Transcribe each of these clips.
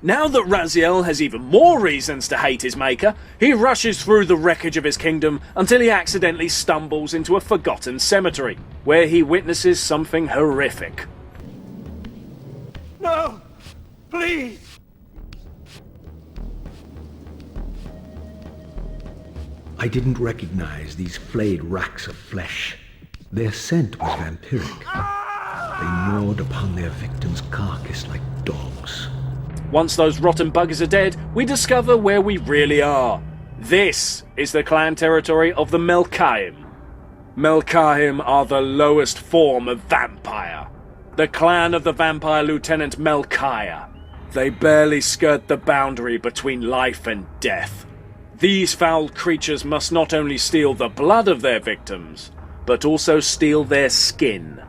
Now that Raziel has even more reasons to hate his maker, he rushes through the wreckage of his kingdom until he accidentally stumbles into a forgotten cemetery, where he witnesses something horrific. No! Please! I didn't recognize these flayed racks of flesh. Their scent was vampiric. They gnawed upon their victim's carcass like dogs. Once those rotten buggers are dead, we discover where we really are. This is the clan territory of the Melkahim. Melkahim are the lowest form of vampire. The clan of the vampire lieutenant Melchiah. They barely skirt the boundary between life and death. These foul creatures must not only steal the blood of their victims, but also steal their skin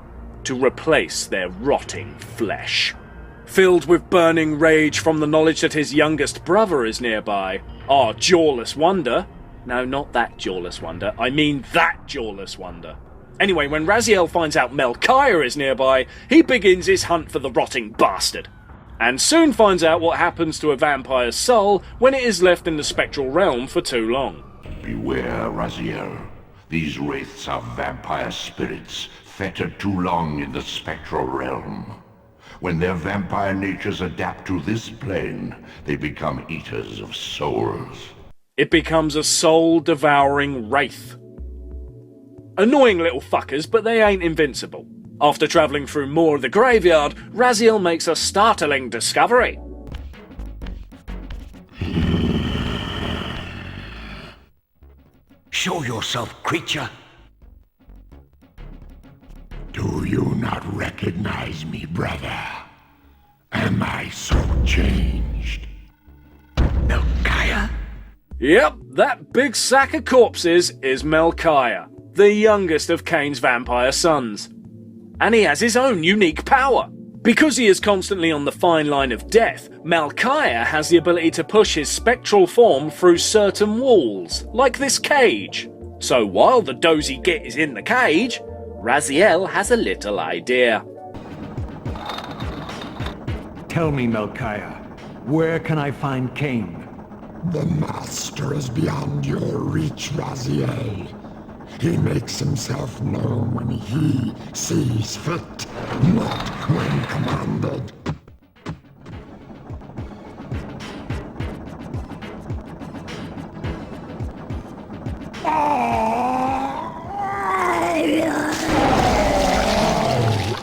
to replace their rotting flesh. Filled with burning rage from the knowledge that his youngest brother is nearby, our jawless wonder... No, not that jawless wonder, I mean that jawless wonder. Anyway, when Raziel finds out Melchiah is nearby, he begins his hunt for the rotting bastard. And soon finds out what happens to a vampire's soul when it is left in the spectral realm for too long. Beware, Raziel. These wraiths are vampire spirits, fettered too long in the spectral realm. When their vampire natures adapt to this plane, they become eaters of souls. It becomes a soul-devouring wraith. Annoying little fuckers, but they ain't invincible. After travelling through more of the graveyard, Raziel makes a startling discovery. Show yourself, creature! Do you not recognize me, brother? Am I so changed? Melchiah? Yep, that big sack of corpses is Melchiah, the youngest of Cain's vampire sons. And he has his own unique power. Because he is constantly on the fine line of death, Melchiah has the ability to push his spectral form through certain walls, like this cage. So while the dozy git is in the cage, Raziel has a little idea. Tell me, Melchiah, where can I find Cain? The Master is beyond your reach, Raziel. He makes himself known when he sees fit, not when commanded.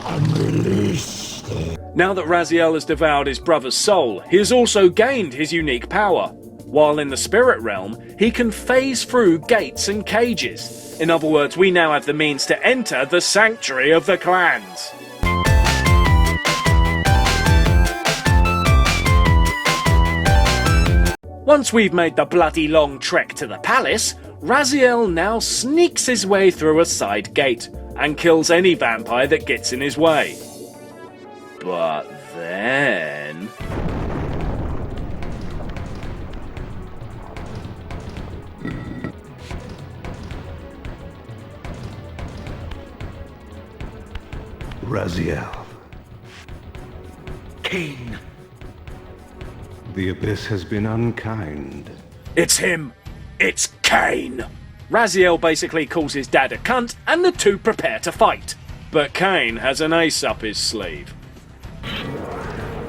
Unreleased. Now that Raziel has devoured his brother's soul, he has also gained his unique power. While in the spirit realm, he can phase through gates and cages. In other words, we now have the means to enter the sanctuary of the clans. Once we've made the bloody long trek to the palace, Raziel now sneaks his way through a side gate and kills any vampire that gets in his way. But then... Raziel. Cain! The Abyss has been unkind. It's him! It's Cain! Raziel basically calls his dad a cunt, and the two prepare to fight. But Cain has an ace up his sleeve.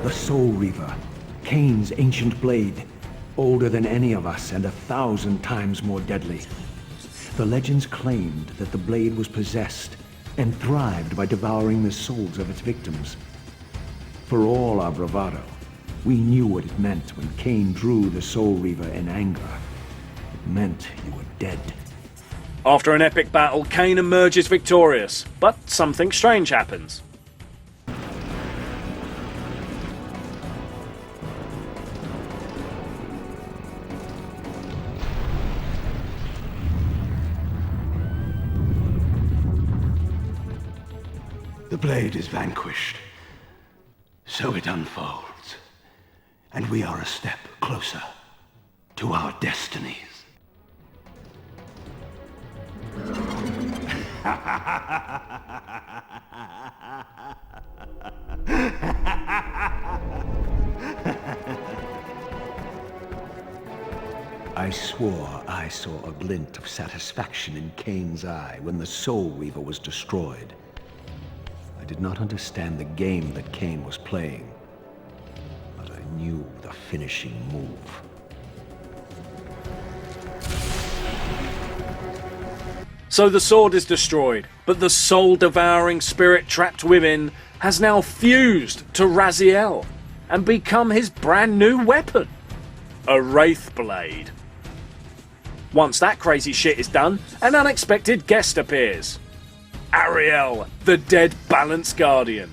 The Soul Reaver, Cain's ancient blade, older than any of us and 1,000 times more deadly. The legends claimed that the blade was possessed and thrived by devouring the souls of its victims. For all our bravado, we knew what it meant when Cain drew the Soul Reaver in anger. It meant you were dead. After an epic battle, Cain emerges victorious, but something strange happens. The blade is vanquished. So it unfolds. And we are a step closer to our destinies. I swore I saw a glint of satisfaction in Kane's eye when the Soul Reaver was destroyed. I did not understand the game that Kane was playing, but I knew the finishing move. So the sword is destroyed, but the soul-devouring spirit trapped within has now fused to Raziel and become his brand new weapon, a Wraith Blade. Once that crazy shit is done, an unexpected guest appears. Ariel, the dead Balance Guardian.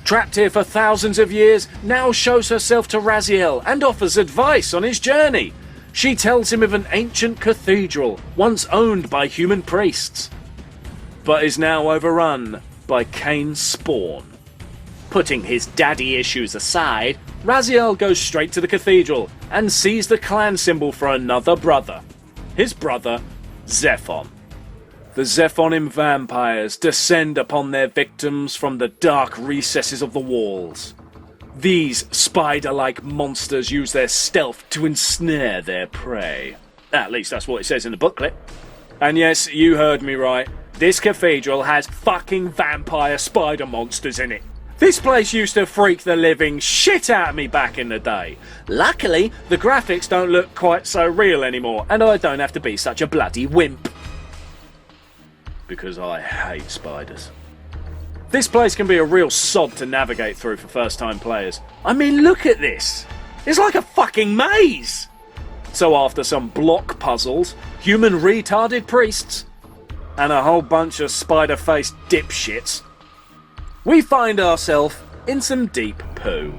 Trapped here for thousands of years, now shows herself to Raziel and offers advice on his journey. She tells him of an ancient cathedral once owned by human priests, but is now overrun by Kane's spawn. Putting his daddy issues aside, Raziel goes straight to the cathedral and sees the clan symbol for another brother. His brother, Zephon. The Zephonim vampires descend upon their victims from the dark recesses of the walls. These spider-like monsters use their stealth to ensnare their prey. At least that's what it says in the booklet. And yes, you heard me right. This cathedral has fucking vampire spider monsters in it. This place used to freak the living shit out of me back in the day. Luckily, the graphics don't look quite so real anymore, and I don't have to be such a bloody wimp. Because I hate spiders. This place can be a real sod to navigate through for first-time players. I mean, look at this. It's like a fucking maze. So after some block puzzles, human retarded priests, and a whole bunch of spider-faced dipshits, we find ourselves in some deep poo.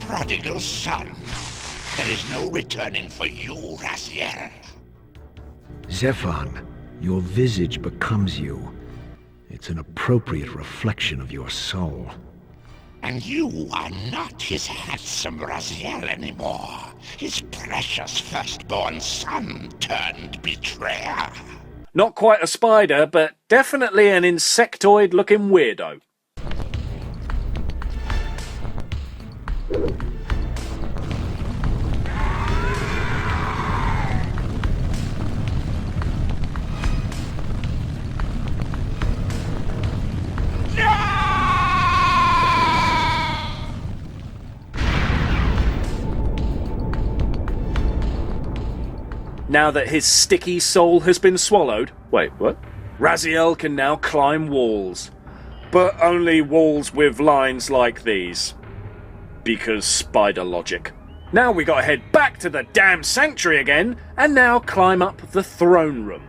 Prodigal son. There is no returning for you, Raziel. Zephon, your visage becomes you. It's an appropriate reflection of your soul. And you are not his handsome Raziel anymore. His precious firstborn son turned betrayer. Not quite a spider, but definitely an insectoid-looking weirdo. Now that his sticky soul has been swallowed... Wait, what? Raziel can now climb walls. But only walls with lines like these. Because spider logic. Now we gotta head back to the damn sanctuary again, and now climb up the throne room.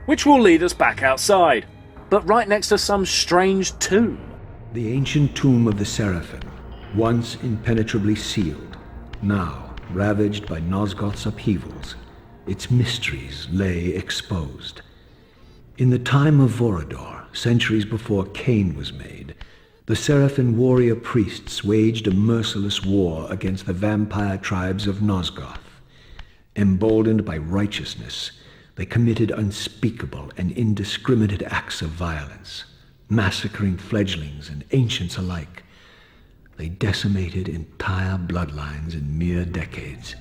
Which will lead us back outside, but right next to some strange tomb. The ancient tomb of the Seraphim, once impenetrably sealed, now ravaged by Nosgoth's upheavals, its mysteries lay exposed. In the time of Vorador, centuries before Cain was made, the Seraphim warrior priests waged a merciless war against the vampire tribes of Nosgoth. Emboldened by righteousness, they committed unspeakable and indiscriminate acts of violence, massacring fledglings and ancients alike. They decimated entire bloodlines in mere decades.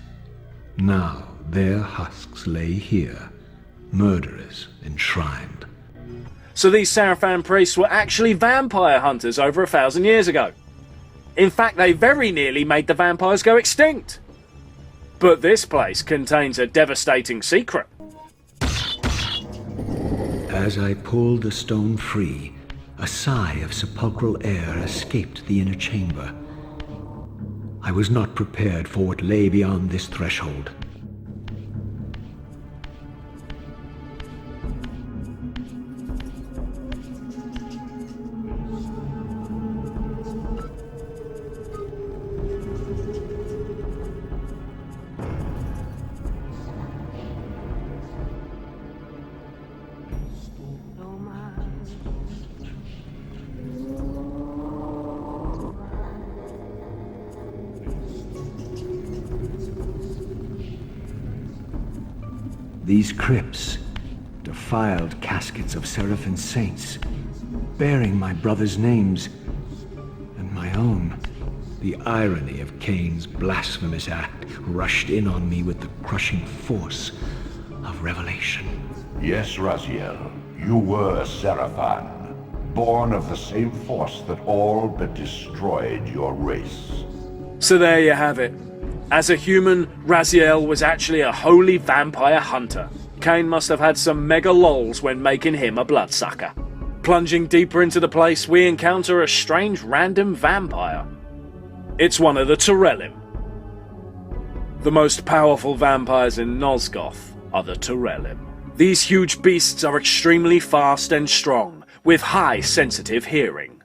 Now their husks lay here, murderers enshrined. So these Seraphim priests were actually vampire hunters over 1,000 years ago. In fact, they very nearly made the vampires go extinct. But this place contains a devastating secret. As I pulled the stone free, a sigh of sepulchral air escaped the inner chamber. I was not prepared for what lay beyond this threshold. These crypts, defiled caskets of Seraphim saints, bearing my brothers' names and my own. The irony of Cain's blasphemous act rushed in on me with the crushing force of revelation. Yes, Raziel, you were a Seraphim, born of the same force that all but destroyed your race. So there you have it. As a human, Raziel was actually a holy vampire hunter. Cain must have had some mega lols when making him a bloodsucker. Plunging deeper into the place, we encounter a strange random vampire. It's one of the Torellim. The most powerful vampires in Nosgoth are the Torellim. These huge beasts are extremely fast and strong, with high sensitive hearing.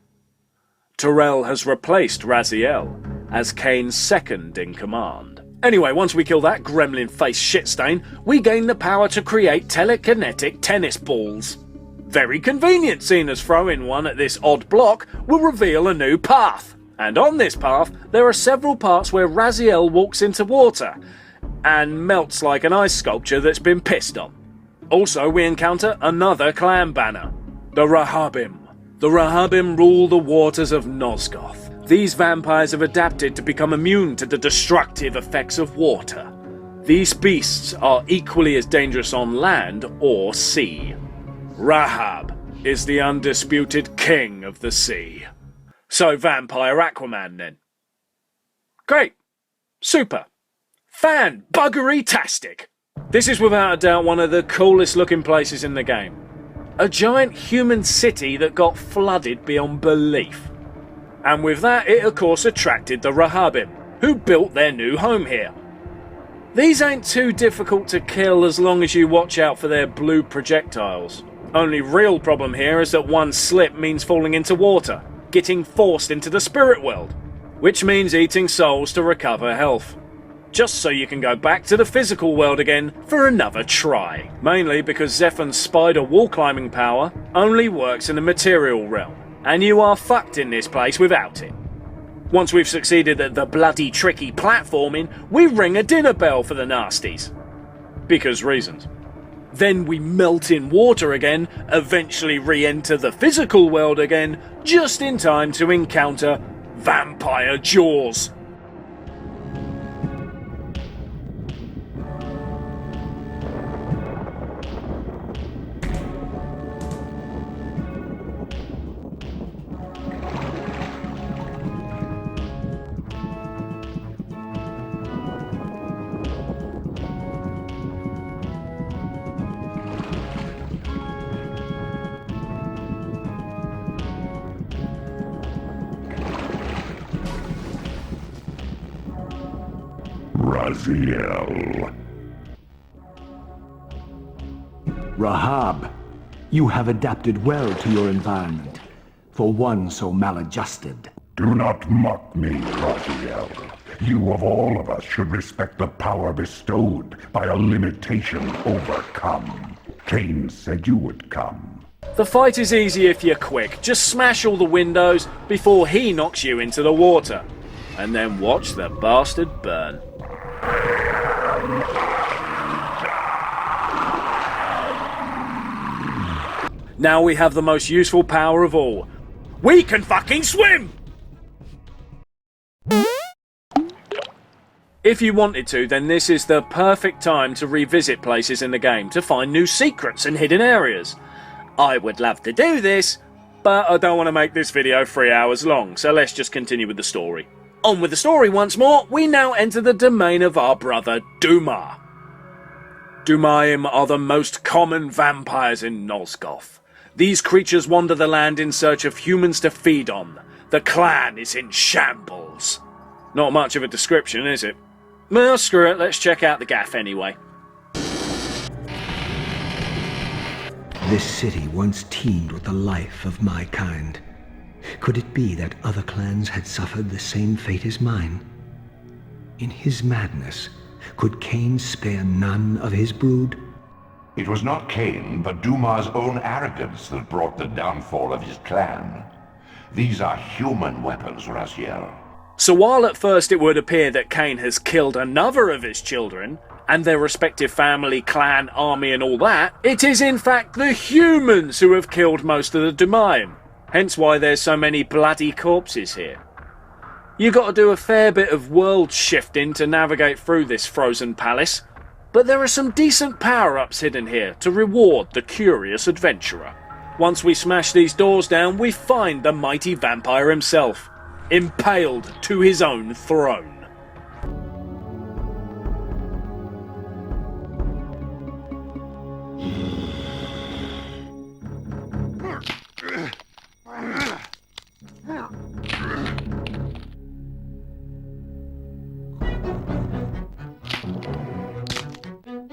Torel has replaced Raziel as Cain's second in command. Anyway, once we kill that gremlin-faced shitstain, we gain the power to create telekinetic tennis balls. Very convenient, seeing as throwing one at this odd block will reveal a new path. And on this path, there are several parts where Raziel walks into water and melts like an ice sculpture that's been pissed on. Also, we encounter another clan banner, the Rahabim. The Rahabim rule the waters of Nosgoth. These vampires have adapted to become immune to the destructive effects of water. These beasts are equally as dangerous on land or sea. Rahab is the undisputed king of the sea. So Vampire Aquaman then. Great. Super. Fan-buggery-tastic. This is without a doubt one of the coolest looking places in the game. A giant human city that got flooded beyond belief. And with that, it of course attracted the Rahabim, who built their new home here. These ain't too difficult to kill as long as you watch out for their blue projectiles. Only real problem here is that one slip means falling into water, getting forced into the spirit world, which means eating souls to recover health. Just so you can go back to the physical world again for another try. Mainly because Zephan's spider wall climbing power only works in the material realm, and you are fucked in this place without it. Once we've succeeded at the bloody tricky platforming, we ring a dinner bell for the nasties. Because reasons. Then we melt in water again, eventually re-enter the physical world again, just in time to encounter vampire jaws. Raziel. Rahab, you have adapted well to your environment, for one so maladjusted. Do not mock me, Raziel. You of all of us should respect the power bestowed by a limitation overcome. Cain said you would come. The fight is easy if you're quick. Just smash all the windows before he knocks you into the water. And then watch the bastard burn. Now we have the most useful power of all. We can fucking swim! If you wanted to, then this is the perfect time to revisit places in the game to find new secrets and hidden areas. I would love to do this, but I don't want to make this video 3 hours long, so let's just continue with the story. On with the story once more, we now enter the domain of our brother Duma. Dumaim are the most common vampires in Nosgoth. These creatures wander the land in search of humans to feed on. The clan is in shambles. Not much of a description, is it? Well, screw it, let's check out the gaff anyway. This city once teemed with the life of my kind. Could it be that other clans had suffered the same fate as mine? In his madness, could Cain spare none of his brood? It was not Cain, but Duma's own arrogance that brought the downfall of his clan. These are human weapons, Raziel. So while at first it would appear that Cain has killed another of his children, and their respective family, clan, army and all that, it is in fact the humans who have killed most of the Dumaim. Hence why there's so many bloody corpses here. You got to do a fair bit of world shifting to navigate through this frozen palace, but there are some decent power-ups hidden here to reward the curious adventurer. Once we smash these doors down, we find the mighty vampire himself, impaled to his own throne.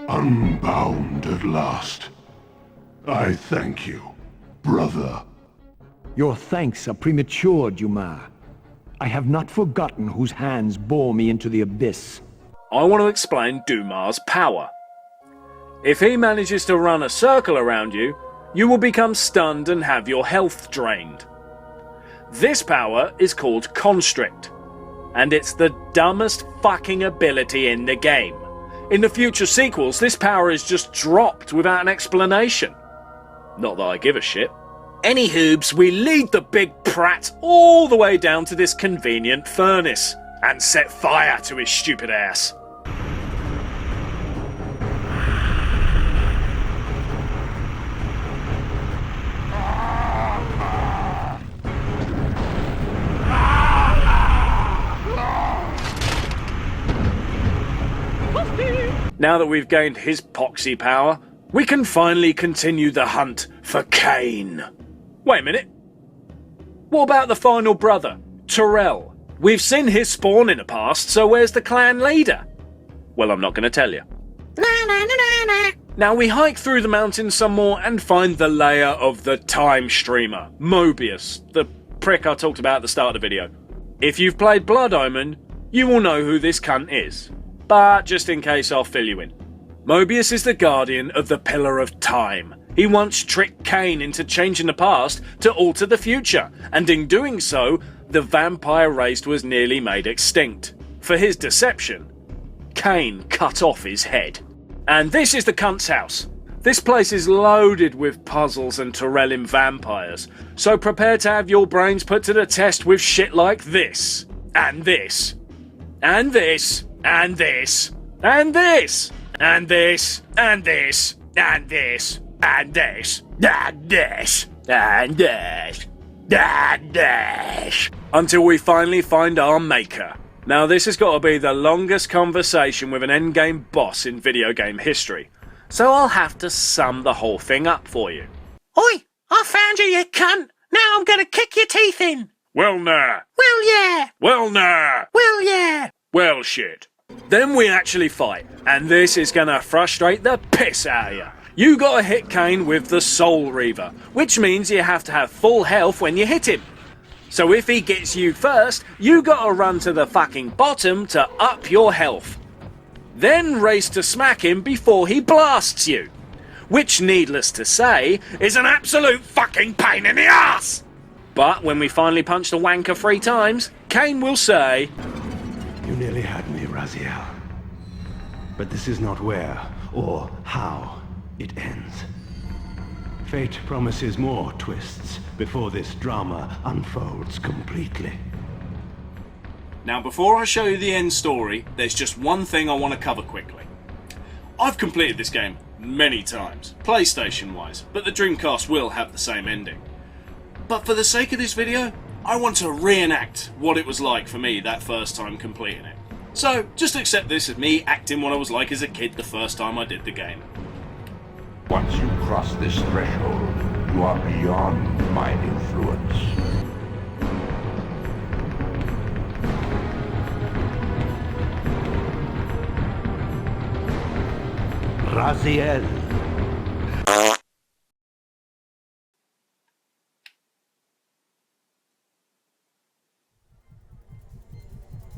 Unbound at last. I thank you, brother. Your thanks are premature, Dumas. I have not forgotten whose hands bore me into the abyss. I want to explain Dumas' power. If he manages to run a circle around you, you will become stunned and have your health drained. This power is called Constrict, and it's the dumbest fucking ability in the game. In the future sequels, this power is just dropped without an explanation. Not that I give a shit. Anywhoobs, we lead the big prat all the way down to this convenient furnace and set fire to his stupid ass. Now that we've gained his poxy power, we can finally continue the hunt for Cain. Wait a minute. What about the final brother, Terrell? We've seen his spawn in the past, so where's the clan leader? Well, I'm not going to tell you. Now we hike through the mountains some more and find the lair of the time streamer, Mobius, the prick I talked about at the start of the video. If you've played Blood Omen, you will know who this cunt is. But just in case, I'll fill you in. Mobius is the guardian of the Pillar of Time. He once tricked Cain into changing the past to alter the future, and in doing so, the vampire race was nearly made extinct. For his deception, Cain cut off his head. And this is the cunt's house. This place is loaded with puzzles and Torellian vampires, so prepare to have your brains put to the test with shit like this, and this, and this, and this, and this, and this, and this, and this, and this, and this, and this, and this, until we finally find our maker. Now this has got to be the longest conversation with an endgame boss in video game history, so I'll have to sum the whole thing up for you. Oi! I found you, you cunt! Now I'm gonna kick your teeth in! Well nah. Well, yeah! Well nah. Well, yeah! Well shit. Then we actually fight, and this is gonna frustrate the piss out of you. You gotta hit Cain with the Soul Reaver, which means you have to have full health when you hit him. So if he gets you first, you gotta run to the fucking bottom to up your health. Then race to smack him before he blasts you. Which, needless to say, is an absolute fucking pain in the ass! But when we finally punch the wanker 3 times, Cain will say, You nearly had me, Raziel. But this is not where or how it ends. Fate promises more twists before this drama unfolds completely. Now before I show you the end story, there's just one thing I want to cover quickly. I've completed this game many times, PlayStation wise, but the Dreamcast will have the same ending. But for the sake of this video, I want to reenact what it was like for me that first time completing it. So just accept this as me acting what I was like as a kid the first time I did the game. Once you cross this threshold, you are beyond my influence. Raziel. What?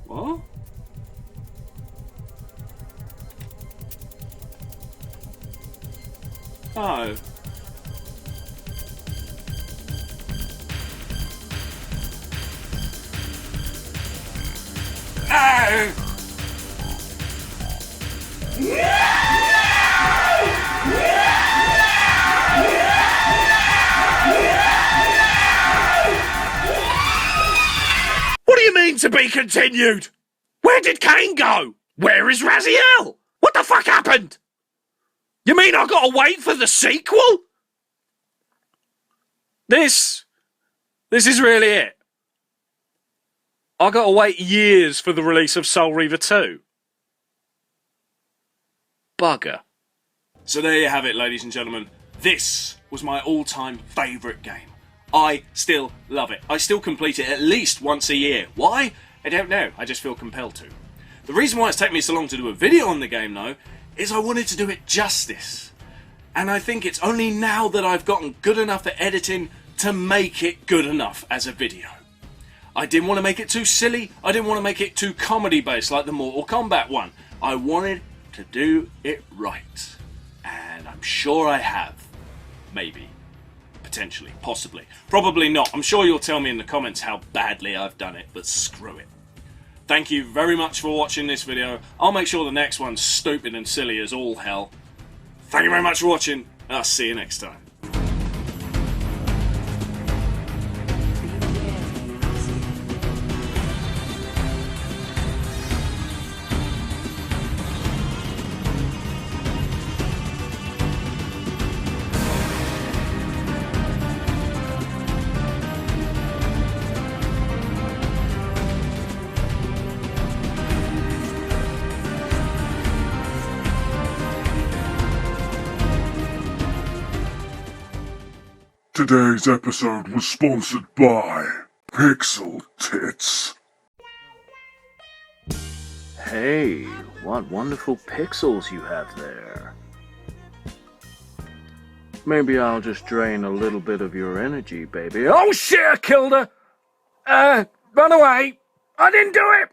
Oh. Oh! mean to be continued? Where did Kane go? Where is Raziel? What the fuck happened? You mean I gotta wait for the sequel? This is really it. I gotta wait years for the release of Soul Reaver 2. Bugger. So there you have it, ladies and gentlemen. This was my all-time favourite game. I still love it. I still complete it at least once a year. Why? I don't know. I just feel compelled to. The reason why it's taken me so long to do a video on the game, though, is I wanted to do it justice. And I think it's only now that I've gotten good enough at editing to make it good enough as a video. I didn't want to make it too silly. I didn't want to make it too comedy-based like the Mortal Kombat one. I wanted to do it right. And I'm sure I have. Maybe. Potentially. Possibly. Probably not. I'm sure you'll tell me in the comments how badly I've done it, but screw it. Thank you very much for watching this video. I'll make sure the next one's stupid and silly as all hell. Thank you very much for watching. I'll see you next time. Today's episode was sponsored by Pixel Tits. Hey, what wonderful pixels you have there. Maybe I'll just drain a little bit of your energy, baby. Oh shit, I killed her! Run away! I didn't do it!